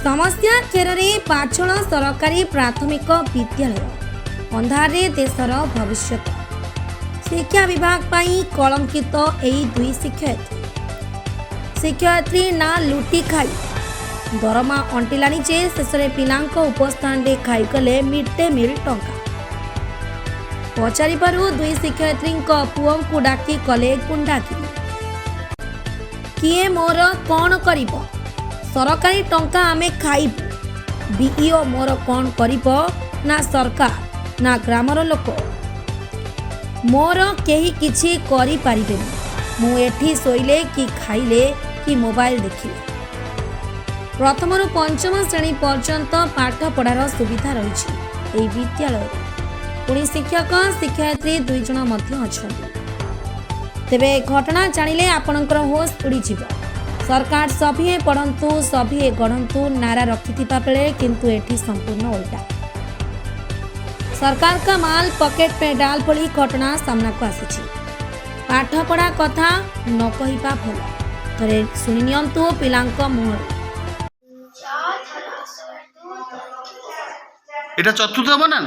समस्या खेर पाछल सरकारी प्राथमिक विद्यालय अंधारे देशर भविष्य शिक्षा विभाग पाई कलंकित एई दुई शिक्षयित्री ना लुटी खाई दरमा अंटिलानी जे शेष पिलांक उपस्थान खाईगले मिड डे मिल टंका पचारि पारु दुई शिक्षयित्री पुओं को डाकी कले गुंडागिरी किए मोर कौन करिबो सरकारी टंका आमे खाइबु बीईओ मोर कौन करिबो ना सरकार ना ग्रामर लोक मोर केही किछि करि पारिबेनी मु एठी सोइले कि खाइले कि मोबाइल देखिले प्रथम रु पंचम श्रेणी पर्यंत पाठ पढ़ार सुविधा रही विद्यालय पुणी शिक्षक शिक्षयित्री दुई जन मध्य अछंती तेबे घटना जानिले आपणकर होश उड़ी जिवो सरकार सभी पढ़ंतु सभी गढ़ंतु नारा रखिथिबा बेले किंतु एठी संपूर्ण उल्टा सरकार का माल पॉकेट में डाल भली घटना सामना को आसी पाठ पढ़ा कथा न कहिबा भल थरे सुनि नियंतु पिलांक मुहर এটা চতুর্থ বানান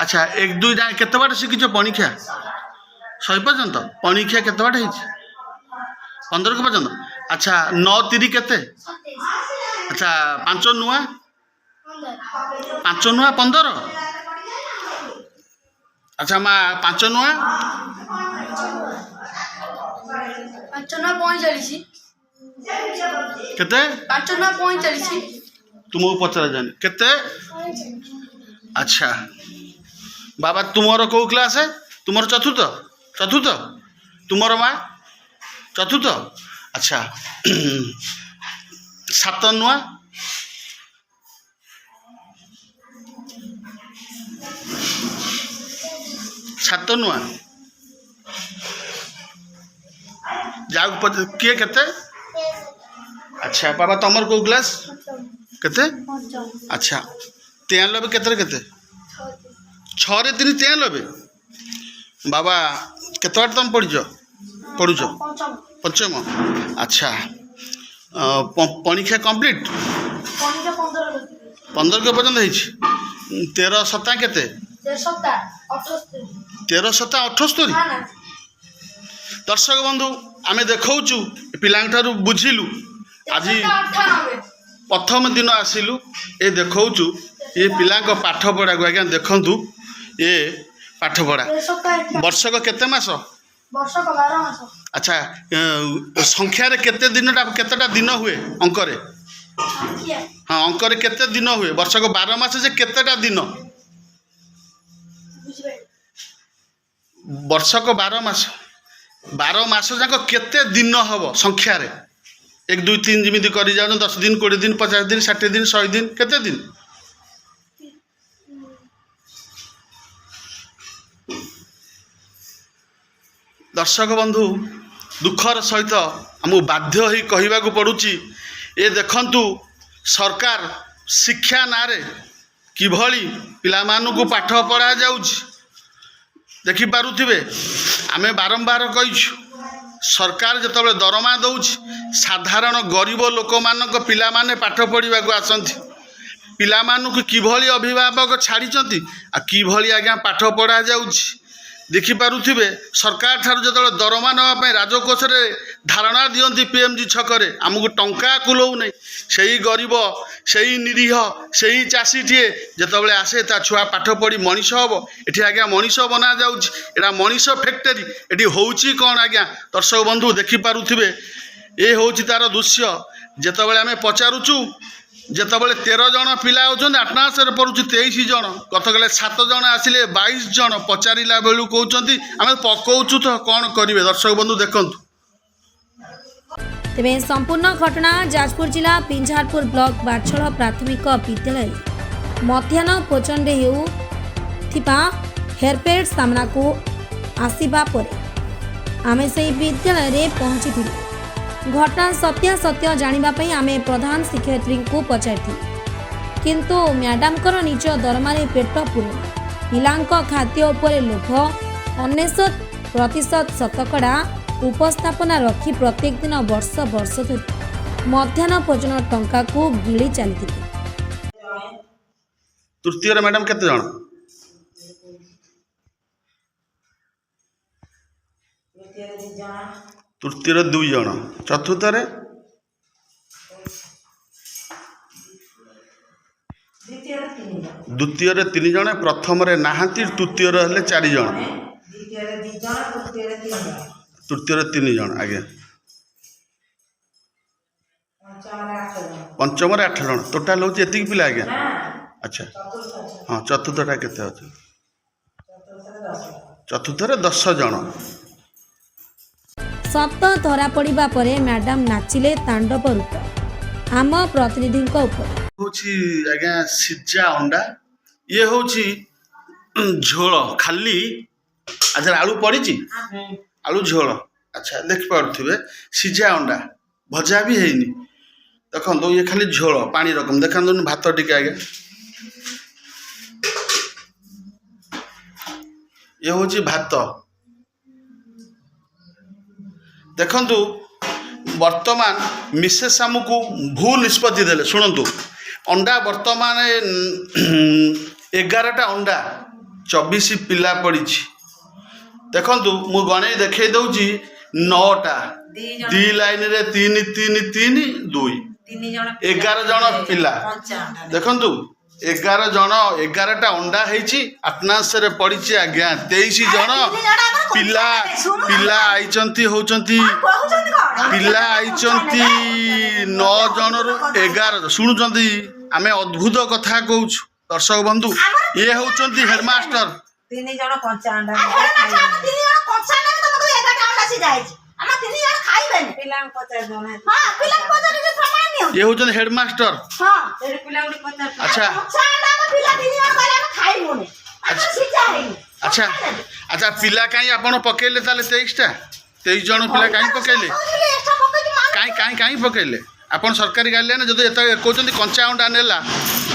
আচ্ছা এক দুই কেতে বাট শিখিছ পণিক্ষা 100 পর্যন্ত পণিক্ষা কেতে বাট হইছে 15 পর্যন্ত আচ্ছা 9 3 কেতে আচ্ছা 5 নুয়া 5 নুয়া 15 আচ্ছা মা 5 নুয়া 5 नुआ 45 কেতে 5 नुआ 45 तुमको पचरा जाने केते अच्छा बाबा तुमर कौ क्लास है तुमर चतुर्थ चतुर्थ तुमर माँ चतुर्थ अच्छा 7 नुआ 7 नुआ जाओ किए केते अच्छा बाबा तुमर कौ क्लास केते अच्छा 93 केते केते 6 रे 3 93 बाबा केते बार तुम पढ़ुछ पंचम अच्छा परीक्षा कंप्लीट 15 के पर्यंत है 13 सप्ताह केते 13 सप्ताह 78 दर्शक बंधु आमे देखाऊचु पिलांठारु बुझिलु आज प्रथम दिन आसिलु ए देखाऊचु ये पिला पाठ पढ़ा को आज्ञा देखु ये पाठ पढ़ा वर्षक केते मास अच्छा संख्यार केते दिनटा केतेटा दिन हुए अंकरे हाँ अंकरे केते दिन हुए वर्षक 12 मास जे केतेटा दिन वर्षक 12 मास जाक केते दिन हम संख्यार 1 2 3 जमी कर 10 दिन 20 दिन 50 दिन 60 दिन 100 दिन केते दिन दर्शक बंधु दुखर सहित आमको बाध्य ही कहवा पड़ुची ये देखंतु सरकार शिक्षा नारे किभली पिलामानकु पाठ पढ़ा जाउछि देखि पारुथिबे आमे बारंबार कहिछु सरकार जतबे दरमा दउछि साधारण गरीब लोक मानक पिला माने पाठ पढ़ा को आसंती पिला मानकु किभली अभिभावक छाड़िचंती आ किभली आज्ञा पाठ पढ़ा जाउछि देखि पारुथिबे सरकार ठार जतबे दरमा नवा राजकोष रे धारणा दियंती पीएमजी छकरे आमको टंका कुलौ नै सेही गरीब सेही निरीह सेही चाषीटीए जतबे आसे ता छुआ पाठ पढ़ी मनीष हम एठी आज्ञा मनीष बना जाउछि एटा मनीष फैक्टरी एठी होउछि कोन आज्ञा दर्शक बंधु देखि पारुथिबे ए होउछि तार दृश्य जतबे आमे पचारुछु जितेबाला 13 जन पिला होती आठनाश पड़ुची 23 जन गतकाले 7 जन आसिले 22 जन पचारा बेलू कहते आम पकाउछु तो कौन करेंगे दर्शक बंधु देखु तेबे संपूर्ण घटना जाजपुर जिला पिंझारपुर ब्लॉक बाछड़ प्राथमिक विद्यालय मध्याह्न भोजन हेउथिबा हेरफेर सामना को आसीबा परे आमे से विद्यालय रे पहुंची घटना सत्यासत्य जानिबा पई आमे प्रधान शिक्षयित्री को पचारि किंतु मैडम कर निज दरमारे पेट पुरे पिलांक खाद्य उपरे लोभ 99% शतकड़ा उपस्थापना रखी प्रत्येक दिन वर्ष वर्ष धरि ମଧ୍ୟାହ୍ନ ଭୋଜନ ଟଙ୍କାକୁ ଗିଳି ଚାଲିଥିଲେ। ତୃତୀୟରେ ମ୍ୟାଡ଼ାମ୍ କେତେ ଜଣ? ତୃତୀୟରେ 2 ଜଣ, ଚତୁର୍ଥରେ ଦ୍ୱିତୀୟରେ 3 ଜଣ, ପ୍ରଥମରେ ନାହାନ୍ତି, ତୃତୀୟରେ ହେଲେ 4 ଜଣ, ତୃତୀୟରେ 3 ଜଣ। ଆଜ୍ଞା, ପଞ୍ଚମରେ 8 ଜଣ, ଟୋଟାଲ ହେଉଛି ଏତିକି ପିଲା। ଆଜ୍ଞା, ଆଚ୍ଛା, ହଁ, ଚତୁର୍ଥଟା କେତେ ଅଛି? ଚତୁର୍ଥରେ 10 ଜଣ। ସତ ଧରା ପଡ଼ିବା ପରେ ମ୍ୟାଡାମ ନାଚିଲେ ତାଣ୍ଡବ ରୂପ। ଆମ ପ୍ରତିନିଧିଙ୍କ ଉପରେ ହେଉଛି ଆଜ୍ଞା ସିଝା ଅଣ୍ଡା, ଇଏ ହେଉଛି ଝୋଳ ଖାଲି। ଆଚ୍ଛା, ଆଳୁ ପଡ଼ିଛି, ଆଳୁ ଝୋଳ। ଆଚ୍ଛା, ଦେଖିପାରୁଥିବେ ସିଝା ଅଣ୍ଡା, ଭଜା ବି ହେଇନି। ଦେଖନ୍ତୁ ଇଏ ଖାଲି ଝୋଳ ପାଣି ରକମ। ଦେଖନ୍ତୁ ଭାତ ଟିକେ। ଆଜ୍ଞା, ଇଏ ହେଉଛି ଭାତ। ଦେଖନ୍ତୁ ବର୍ତ୍ତମାନ ମିସେସ୍ ଆମକୁ ଭୁଲ ନିଷ୍ପତ୍ତି ଦେଲେ। ଶୁଣନ୍ତୁ, ଅଣ୍ଡା ବର୍ତ୍ତମାନ 11ଟା ଅଣ୍ଡା, 24 ପିଲା ପଡ଼ିଛି। ଦେଖନ୍ତୁ ମୁଁ ଗଣେଇ ଦେଖେଇ ଦେଉଛି, 9ଟା, 2 ଲାଇନରେ 3 3 3 2, 11 ଜଣ ପିଲା। ଦେଖନ୍ତୁ 11 ଜଣ, 11ଟା ଅଣ୍ଡା ହେଇଛି। ଆଟନାନ୍ସରେ ପଡ଼ିଛି ଆଜ୍ଞା 23 ଜଣ ପିଲା। ପିଲା ଆଇଛନ୍ତି ହେଉଛନ୍ତି, ପିଲା ଆଇଛନ୍ତି 9 ଜଣରୁ 11। ଶୁଣୁଛନ୍ତି, ଆମେ ଅଦ୍ଭୁତ କଥା କହୁଛୁ ଦର୍ଶକ ବନ୍ଧୁ। ଇଏ ହେଉଛନ୍ତି ହେଡମାଷ୍ଟର। 3 ଜଣ କଞ୍ଚା ଅଣ୍ଡା ଇଏ ହେଉଛନ୍ତି ହେଡମାଷ୍ଟର। ଆଚ୍ଛା, ଆଚ୍ଛା, ଆଚ୍ଛା, ପିଲା କାହିଁ ଆପଣ ପକେଇଲେ ତାହେଲେ 23ଟା? 23 ଜଣ ପିଲା କାହିଁ ପକେଇଲେ? କାହିଁ ପକେଇଲେ? ଆପଣ ସରକାରୀ ଗାଇଡ଼ଲାଇନ୍ ଯଦି ଏତେ କହୁଛନ୍ତି କଞ୍ଚା ଅଣ୍ଡା ନେଲା,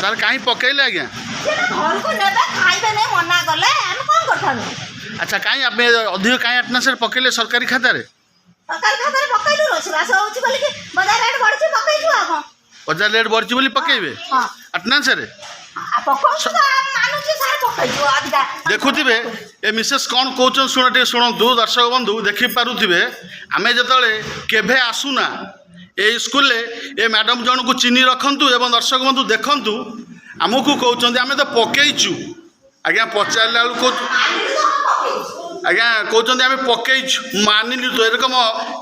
ତାହେଲେ କାହିଁ ପକେଇଲେ ଆଜ୍ଞା? ଆଚ୍ଛା, କାହିଁ ଆମେ ଅଧିକ କାହିଁ ଆଟନାନ୍ସରେ ପକେଇଲେ ସରକାରୀ ଖାତାରେ? ବଜାର ରେଟ୍ ବଢ଼ିଛି ବୋଲି ପକେଇବେ ଆଟନାନ୍ସରେ? ଦେଖୁଥିବେ ଏ ମିସେସ୍ କ'ଣ କହୁଛନ୍ତି, ଶୁଣ ଟିକେ, ଶୁଣନ୍ତୁ ଦର୍ଶକ ବନ୍ଧୁ। ଦେଖିପାରୁଥିବେ ଆମେ ଯେତେବେଳେ କେଭେ ଆସୁନା ଏଇ ସ୍କୁଲରେ, ଏ ମ୍ୟାଡ଼ାମ୍ ଜଣକୁ ଚିହ୍ନି ରଖନ୍ତୁ। ଏବଂ ଦର୍ଶକ ବନ୍ଧୁ ଦେଖନ୍ତୁ, ଆମକୁ କହୁଛନ୍ତି ଆମେ ତ ପକେଇଛୁ। ଆଜ୍ଞା, ପଚାରିଲା ବେଳକୁ କହୁଛୁ, ଆଜ୍ଞା କହୁଛନ୍ତି ଆମେ ପକେଇଛୁ, ମାନିଲୁ ତ। ଏରକମ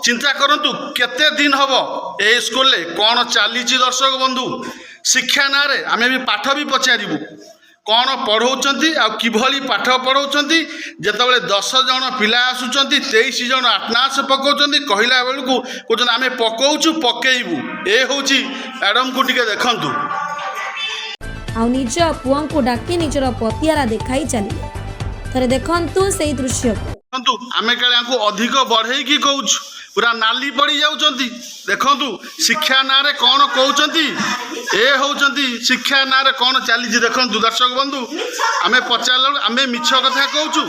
ଚିନ୍ତା କରନ୍ତୁ, କେତେ ଦିନ ହେବ ଏଇ ସ୍କୁଲରେ କ'ଣ ଚାଲିଛି ଦର୍ଶକ ବନ୍ଧୁ। ଶିକ୍ଷା ନାଁରେ ଆମେ ବି ପାଠ ବି ପଚାରିବୁ, କ'ଣ ପଢ଼ଉଛନ୍ତି ଆଉ କିଭଳି ପାଠ ପଢ଼ଉଛନ୍ତି। ଯେତେବେଳେ 10 ଜଣ ପିଲା ଆସୁଛନ୍ତି, 23 ଜଣ ଆଟନାନ୍ସ ପକାଉଛନ୍ତି, କହିଲା ବେଳକୁ କହୁଛନ୍ତି ଆମେ ପକାଉଛୁ, ପକେଇବୁ। ଏ ହେଉଛି ମ୍ୟାଡ଼ାମକୁ ଟିକେ ଦେଖନ୍ତୁ। ଆଉ ନିଜ ପୁଅଙ୍କୁ ଡାକି ନିଜର ପତିଆରା ଦେଖାଇ ଚାଲିଲେ। ଥରେ ଦେଖନ୍ତୁ ସେଇ ଦୃଶ୍ୟକୁ। ଦେଖନ୍ତୁ, ଆମେ କାଳେ ୟାଙ୍କୁ ଅଧିକ ବଢ଼େଇକି କହୁଛୁ, ପୁରା ନାଲି ପଡ଼ି ଯାଉଛନ୍ତି। ଦେଖନ୍ତୁ ଶିକ୍ଷା ନାଁରେ କ'ଣ କହୁଛନ୍ତି। ଏ ହେଉଛନ୍ତି ଶିକ୍ଷା ନାଁରେ କ'ଣ ଚାଲିଛି। ଦେଖନ୍ତୁ ଦର୍ଶକ ବନ୍ଧୁ, ଆମେ ପଚାରିଲା ବେଳକୁ ଆମେ ମିଛ କଥା କହୁଛୁ।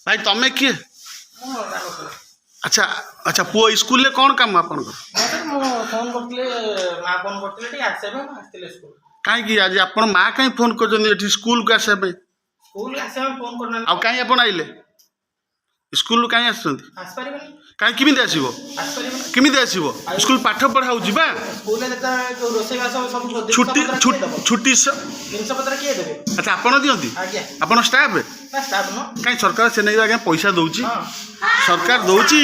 ଭାଇ ତମେ କିଏ? ଆଚ୍ଛା, ଆଚ୍ଛା, ପୁଅ ସ୍କୁଲରେ କ'ଣ କାମ ଆପଣଙ୍କର? କାହିଁକି ଆଜି ଆପଣ ମା କାହିଁ ଫୋନ୍ କରିଛନ୍ତି ଏଠି ସ୍କୁଲକୁ ଆସିବା ପାଇଁ? ଆଉ କାହିଁ ଆପଣ ଆଇଲେ ସ୍କୁଲରୁ? କାହିଁ ଆସୁଛନ୍ତି? କାହିଁ କେମିତି ଆସିବ? କେମିତି ଆସିବ? ସ୍କୁଲ ପାଠ ପଢ଼ା ହେଉଛି ବା। ଛୁଟି ଆଚ୍ଛା, ଆପଣ ଦିଅନ୍ତି? ଆପଣ ଷ୍ଟାଫ୍? କାହିଁ ସରକାର ସେ ନେଇ ଆଜ୍ଞା ପଇସା ଦେଉଛି। ସରକାର ଦେଉଛି,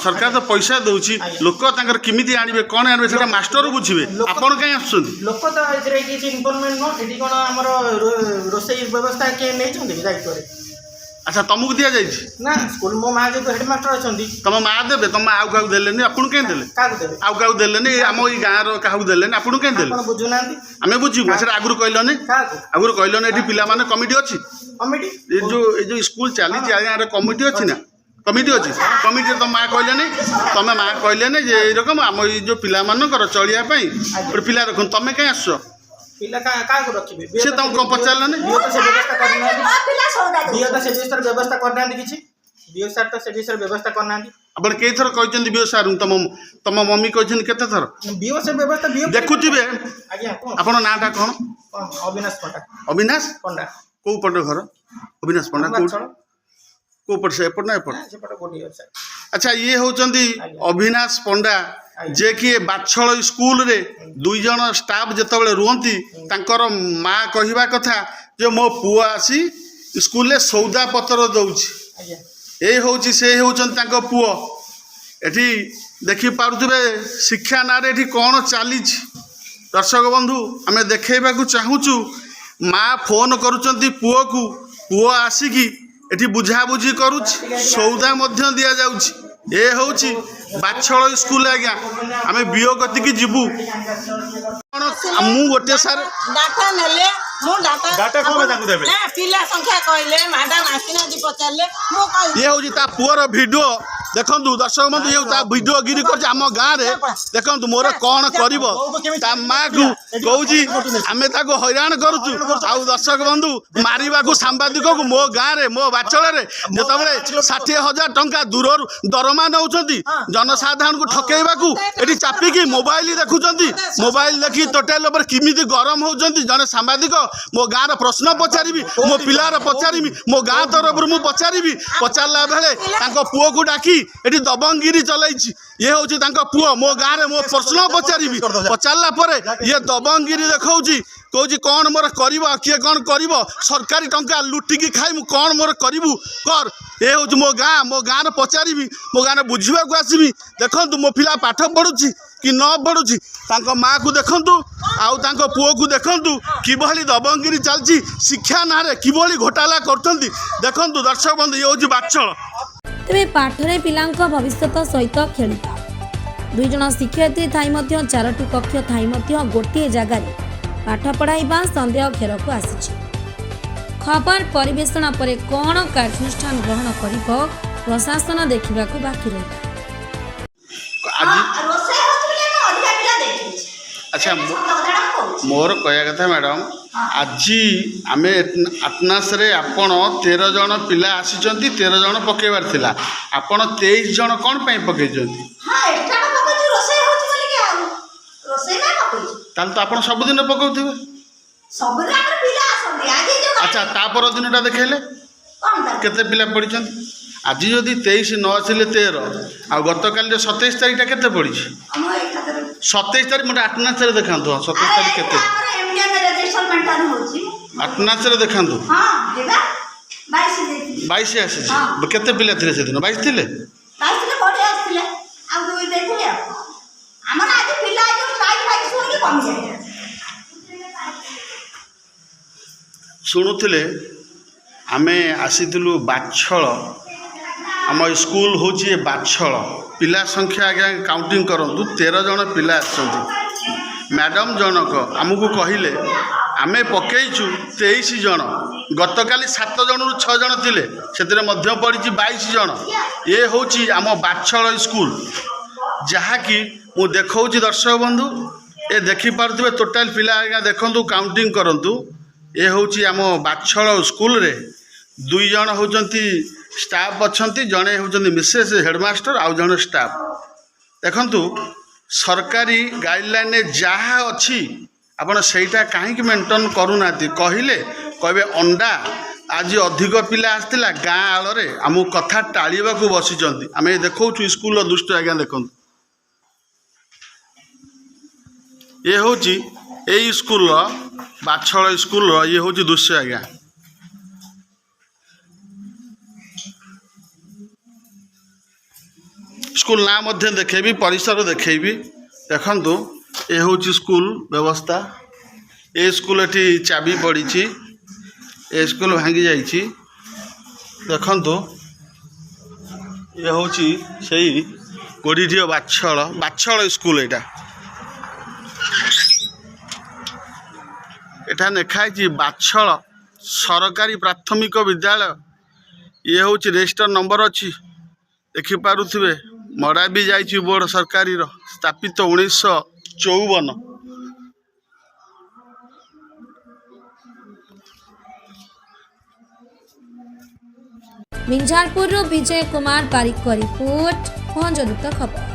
ସରକାର ତ ପଇସା ଦେଉଛି। ଲୋକ ତାଙ୍କର କେମିତି ଆଣିବେ, କ'ଣ ଆଣିବେ, ସେଟା ମାଷ୍ଟର ବୁଝିବେ। ଆପଣ କାହିଁ ଆସୁଛନ୍ତି? ଲୋକ ତ ଏଥିରେ କିଛି ଇନଫର୍ମେଣ୍ଟ ନୁହଁ। ଏଠି କ'ଣ ଆମର ରୋଷେଇ ବ୍ୟବସ୍ଥା କିଏ ନେଇଛନ୍ତି ଦାୟିତ୍ୱରେ? ଆଚ୍ଛା, ତମକୁ ଦିଆଯାଇଛି ନା? ସ୍କୁଲ ମୋ ମା ଯେହେତୁ ହେଡମାଷ୍ଟର ଅଛନ୍ତି, ତମ ମା ଦେବେ। ତମ ଆଉ କାହାକୁ ଦେଲେନି? ଆପଣଙ୍କୁ କାହିଁ ଦେଲେ? କାହାକୁ ଦେବେ? ଆଉ କାହାକୁ ଦେଲେନି? ଆମ ଏଇ ଗାଁର କାହାକୁ ଦେଲେନି? ଆପଣଙ୍କୁ କାହିଁ ଦେଲେ? ଆପଣ ବୁଝୁନାହାନ୍ତି। ଆମେ ବୁଝିବୁ, ସେଟା ଆଗରୁ କହିଲନି? କାହାକୁ ଆଗରୁ କହିଲନି? ଏଠି ପିଲାମାନେ କମିଟି ଅଛି। କମିଟି? ଏଇ ଯୋଉ ସ୍କୁଲ ଚାଲିଛି ଆଜ୍ଞା, କମିଟି ଅଛି ନା? कमिटी अच्छी कमिटी तुम माँ कहले तुम माँ कहले जे रकम आम जो पिला मानकर चलियापाई गोटे पिला रख तुम कहीं आस पिला का रखिबे से तुम कौन पचारे बियो तो से व्यवस्था करना ପିଲା ସଉଦା बियो तो से विषय व्यवस्था करना किछि बियो सर तो से विषय व्यवस्था करना ଆପଣ कई थर कहते बीओ सार तुम तुम मम्मी कहते केते थर बियो से व्यवस्था बियो देखुथिबे आज्ञा कोन आपण नाटा कौन अविनाश पंडा अविनाश पंडा कौ पट घर अविनाश पंडा बाछड़ कौ पट से एपट ना एपट से पट गोडी अच्छा अच्छा ये होचंदी अविनाश पंडा जे कि बाछड़ स्कूल रे दुई जन स्टाफ जेतबेले रुहंती तांकर माँ कहिबा कथा जे मो पुआ आसी स्कूल रे सौदा पत्र दउछि आज्ञा ए होची से होचन तांको पुओ एठी देखि पारुथिबे शिक्षा नारे एठी कोन चालीछि दर्शक बंधु आमे देखेबा को चाहूचु माँ फोन करूचंती पुओ को पुओ आसिकी एठी बुझाबुझी करूछि सौदा मध्य दिया जाउछि ए होची बाछड़ स्कूल आज्ञा आमे बियो गति की जिबु मु गोटे सार डाटा नेले मु डाटा डाटा कोमे ताकू देबे ना पिला संख्या कहले मैडम आसिना जी पचारले मु कहि ये होची ता पुअर वीडियो देखंतु दर्शक बंधु ये ता वीडियो गिरी कर आम गाँ रे देखंतु मोर कोन करिवो ता माँ को कहूची आमे ताको हैरान करूचु आउ दर्शक बंधु मारिबा को सांबादिक को मो गाँ रे मो बाछड़ रे जेतबेले 60,000 टंका दूर दरमा नउचंती जनसाधारण को ठकेबा को एठी चापी की मोबाइल देखुचंती मोबाइल देखि टोटल ऊपर किमिति गरम होचंती जने सांबादिक मो गाँ रो प्रश्न पचारिबी मो पिलार पचारिबी मो गाँ तरफ मु पचारिबी पचारला बेले तांको पुओ को डाकी एठी दबंगिरी चलाइछि ये होची तांको पुओ मो गाँ रे मो प्रश्न पचारिबी पचारला परे ये दबंगिरी देखौची कहूँ कौन मोर कर किए कौन कर सरकारी टंका लुटिकी खाई मु कौन मोर करू कर ये हूँ मो गाँव पचारि मो गाँव बुझा आसबि देखु मो पिला पाठ पढ़ुची कि न पढ़ुची माँ को देखु आउ पुओ को देखु किभली दबंगिरी चलती शिक्षा ना किभली घोटाला कर देखु दर्शक बंधु ये हूँ बाछड़ तेरे पाठरे पिलांक भविष्यत सहित खेलिता दुई जन शिक्षयित्री थाई मध्य 4टी कक्ष थाई मध्य गोटे जगार पाठ पढ़ाइबा सन्देह घेरक आसी खबर परिवेषण पर कौन कार्यानुष्ठान ग्रहण करिब प्रशासन देखा बाकी रही रोसे होस्पिटल में अधिका पिला देखि अच्छा मोर कहया कथा मैडम आज आम अटनास आपण 13 जन पिला आसीचंती 13 जन पकेबार थिला आपण 23 जन कौन पाई पकेइचंती हां एटा पकौची रोसे होची बोली के आ रोसे ना पकौची ताल तो आपण सब दिन पकाउथिबे सब दिन हमर पिला आसंती आज जो अच्छा तापर दिनटा देखेले कोन दा केते पिला पढ़िचंती आज जदि 23 न आसिले 13 आ गतकाल 27 तारीख केते पड़ी हम एटा करे 27 तारीख मोटा अटनास देखांतु 27 तारीख केते हमर एमडीए में रजिस्टर मेंटेन होची अटनास देखांतु हां देबा 22 देती 22 आसी केते पिला थिले से दिन 22 थिले 22 ने बढे आस्तिले आ दुई देखले हमर आज पिला जो साइड फाइट सुन के कम जाय शुणुले आमे आसीलु बाछड़ आम स्कूल हूँ बाछड़ पिला संख्या आज्ञा काउंटिंग करूँ 13 जन पिला आसछंती मैडम जनक आमको कहले आमे पकईचु 23 जन गतकाली 7 जन 6 जन थिले से मध्य पड़ी 22 जन ये हूँ आम बाछड़ स्कूल जहाँकि मु देखा दर्शक बंधु ये देखिपे टोटाल पिला आज्ञा देखु काउंटिंग करूँ ये हूँ आम बाछड़ स्कूल रे 2 जन होचंती स्टाफ अच्छी जड़े होचंती मिसेस हेडमास्टर आउ जड़े स्टाफ देखंतु सरकारी गाइडलाइन जहाँ अच्छी आपड़ सेटा कहीं मेंटेन करूना कहले कहे अंडा आज अधिक पिला आसला गाँ आल आम कथा टाड़ा बसी आम देखु स्कूल दृष्टि आज्ञा देखु ये हूँ यही स्कूल बाछड़ स्कूल ये हूँ दृश्य आज्ञा स्कूल ना मध्य देखेबी परिसर देखेबी देखंतु ये हूँ स्कूल व्यवस्था ए स्कूल एटी चाबी पड़ी ए स्कूल भांगी जाइए देखंतु ये हूँ से कोड़ीढ़ बाछड़ बाछड़ स्कूल एटा लिखाई बाछड़ सरकारी प्राथमिक विद्यालय ये हूँ रजिस्टर नंबर अच्छी ଦେଖିପାରୁଥିବେ ମଡ଼ା ବି ଯାଇଛି ବୋର୍ଡ଼ ସରକାରୀର ସ୍ଥାପିତ 1954। मिंझारपुर विजय कुमार बारिक रिपोर्ट भंजदूत खबर।